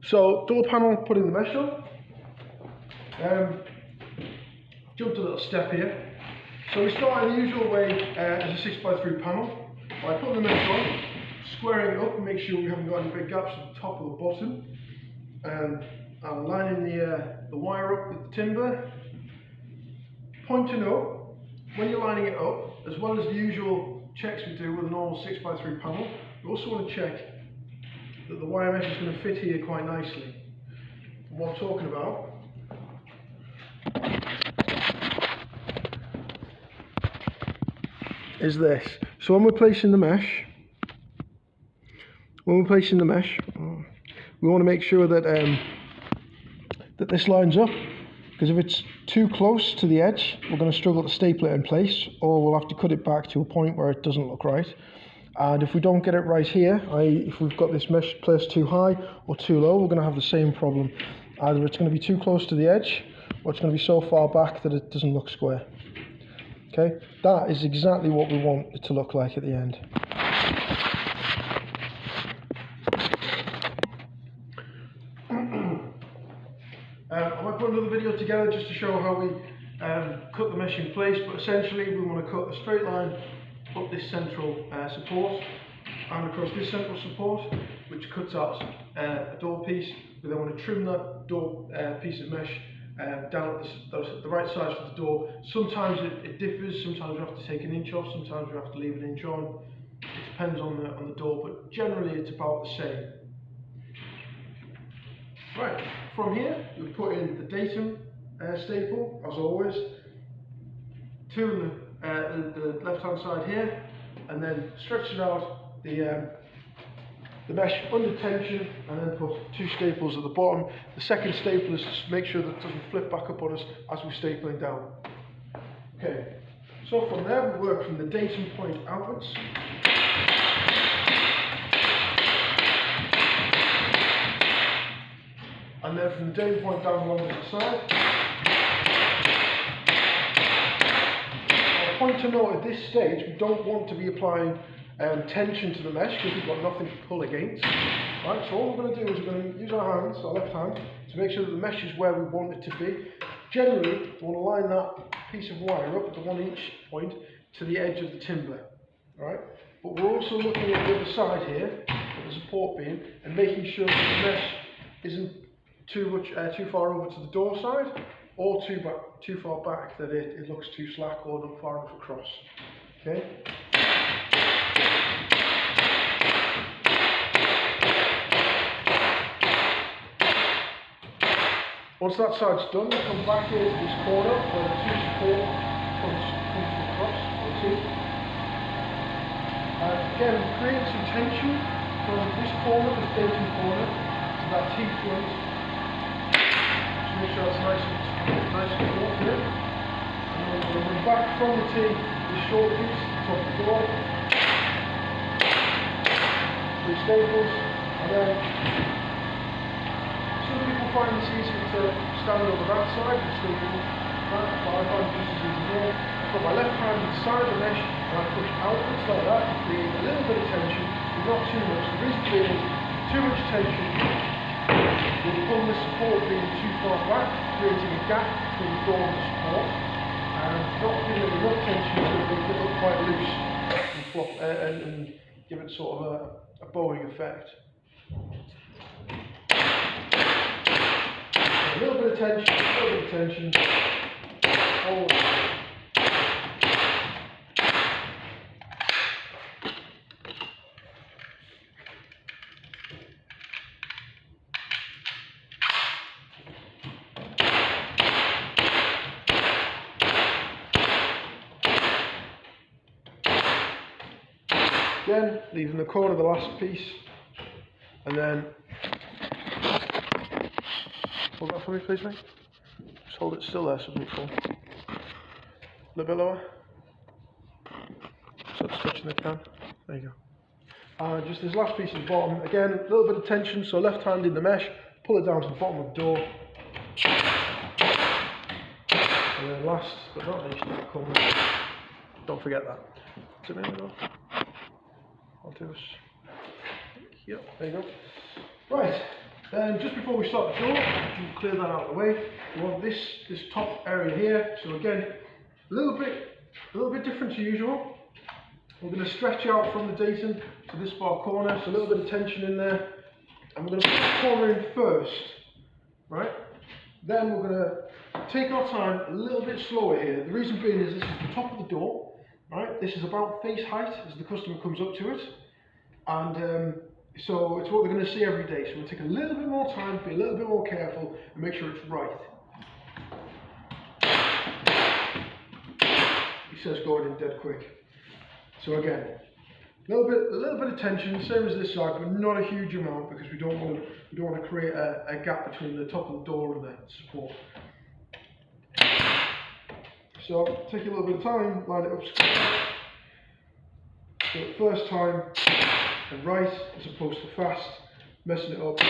So door panel, putting the mesh on. Jumped a little step here. So we start in the usual way as a 6x3 panel by putting the mesh on, squaring it up and make sure we haven't got any big gaps at the top or the bottom. And lining the wire up with the timber. Point to note, when you're lining it up, as well as the usual checks we do with a normal 6x3 panel, we also want to check that the wire mesh is going to fit here quite nicely. And what I'm talking about is this. So when we're placing the mesh, we want to make sure that that this lines up, because if it's too close to the edge, we're going to struggle to staple it in place, or we'll have to cut it back to a point where it doesn't look right. And if we don't get it right here, if we've got this mesh placed too high or too low, we're going to have the same problem. Either it's going to be too close to the edge, or it's going to be so far back that it doesn't look square. Okay, that is exactly what we want it to look like at the end. I might put another video together just to show how we cut the mesh in place, but essentially we want to cut a straight line up this central support and across this central support, which cuts out a door piece. We then want to trim that door piece of mesh down at the right size for the door. Sometimes it differs, sometimes we have to take an inch off, sometimes we have to leave an inch on. It depends on the door, but generally it's about the same. Right, from here we put in the datum staple, as always, two on the left hand side here, and then stretch it out the mesh under tension, and then put two staples at the bottom. The second staple is to make sure that it doesn't flip back up on us as we're stapling down. Okay, so from there we work from the datum point outwards. And then from the datum point down along the side. A point to note at this stage, we don't want to be applying tension to the mesh because we've got nothing to pull against. Right, so all we're going to do is we're going to use our hands, our left hand, to make sure that the mesh is where we want it to be. Generally, we want to line that piece of wire up at the 1 inch point to the edge of the timber. Right? But we're also looking at the other side here, at the support beam, and making sure that the mesh isn't too far over to the door side, or too far back that it looks too slack or not far enough across. Okay. Once that side's done, we come back here to this corner where the two support comes across, or two. Again, create some tension from this corner, this datum corner, to that T-front. Make sure it's nice and short here. And then we'll run back from the T, the short piece, to top the door. Two staples, and then some people find this easier to stand over that side and still do that, but I find this is easy here. I put my left hand inside the mesh and I push outwards like that to create a little bit of tension, but not too much. The reason being, too much tension will pull the support being too far back, creating a gap between the door and the support, and not giving it enough tension to make it look quite loose and, flop, and give it sort of a bowing effect. A little bit of tension, a little bit of tension. Hold. Again, leaving the corner of the last piece, and then hold that for me, please, mate. Just hold it still there so it doesn't fall. A little bit lower, so it's touching the can. There you go. Just this last piece at the bottom. Again, a little bit of tension, so left hand in the mesh, pull it down to the bottom of the door. And then last but not least, don't forget that. Is it in there? I'll do this. Yep, there you go. Right, Then just before we start the door, we'll clear that out of the way. We want this top area here. So again, a little bit different to usual. We're going to stretch out from the datum to this far corner, so a little bit of tension in there. And we're going to put the corner in first, right? Then we're going to take our time a little bit slower here. The reason being is this is the top of the door, right? This is about face height as the customer comes up to it. And so it's what they're going to see every day. So we'll take a little bit more time, be a little bit more careful, and make sure it's right. He says going in dead quick. So again, a little bit of tension, same as this side, but not a huge amount because we don't want to create a gap between the top of the door and the support. So take a little bit of time, line it up square. So the first time and right as opposed to fast, messing it up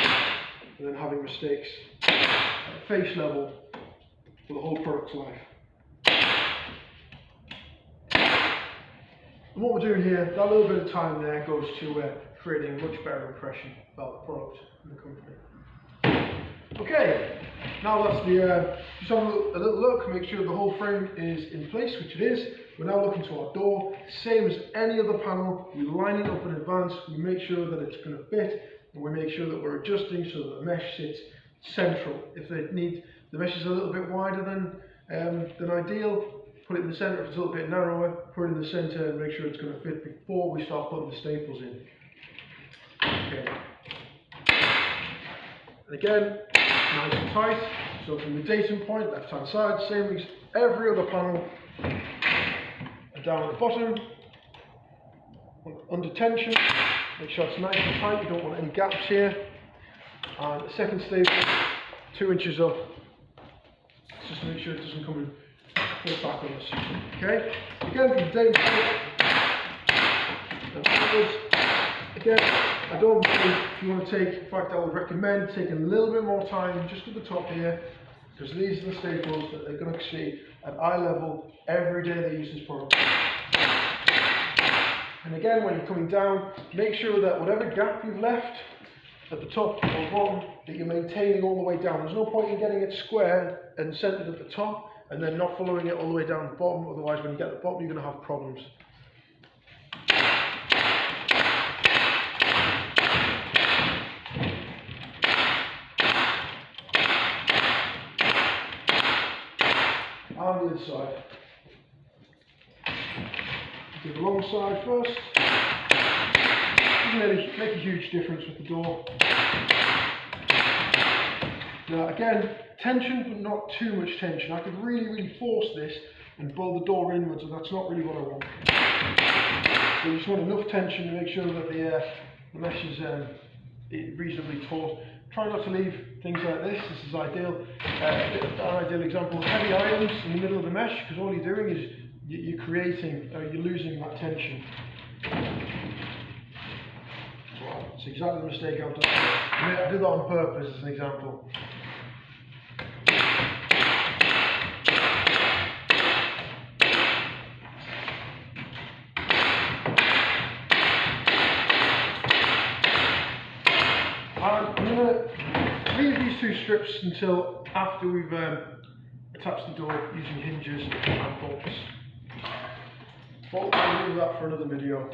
and then having mistakes at face level for the whole product's life. And what we're doing here, that little bit of time there goes to creating a much better impression about the product and the company. Okay, now that's the, just have a little look, make sure the whole frame is in place, which it is. We're now looking to our door, same as any other panel, we line it up in advance, we make sure that it's going to fit, and we make sure that we're adjusting so that the mesh sits central. If the mesh is a little bit wider than ideal, put it in the centre. If it's a little bit narrower, put it in the centre and make sure it's going to fit before we start putting the staples in. Okay. And again, nice and tight. So from the datum point, left hand side, same as every other panel. And down at the bottom, under tension, make sure it's nice and tight, you don't want any gaps here. And the second staple, 2 inches up, just to make sure it doesn't come in back on us. Okay, again from the datum point, again, I don't believe if you want to take, in fact I would recommend taking a little bit more time just at the top here, because these are the staples that they're going to see at eye level every day they use this product. And again, when you're coming down, make sure that whatever gap you've left at the top or bottom, that you're maintaining all the way down. There's no point in getting it square and centered at the top and then not following it all the way down the bottom, otherwise when you get to the bottom you're going to have problems. And the other side. Do the long side first. Doesn't really make a huge difference with the door. Now again, tension but not too much tension. I could really force this and pull the door inwards, and that's not really what I want. So you just want enough tension to make sure that the mesh is reasonably taut. Try not to leave things like this. This is ideal. An ideal example of heavy items in the middle of the mesh, because all you're doing is you're losing that tension. It's exactly the mistake I've done. I did that on purpose as an example. I'm going to leave these 2 strips until after we've attached the door using hinges and bolts. But we'll leave that for another video.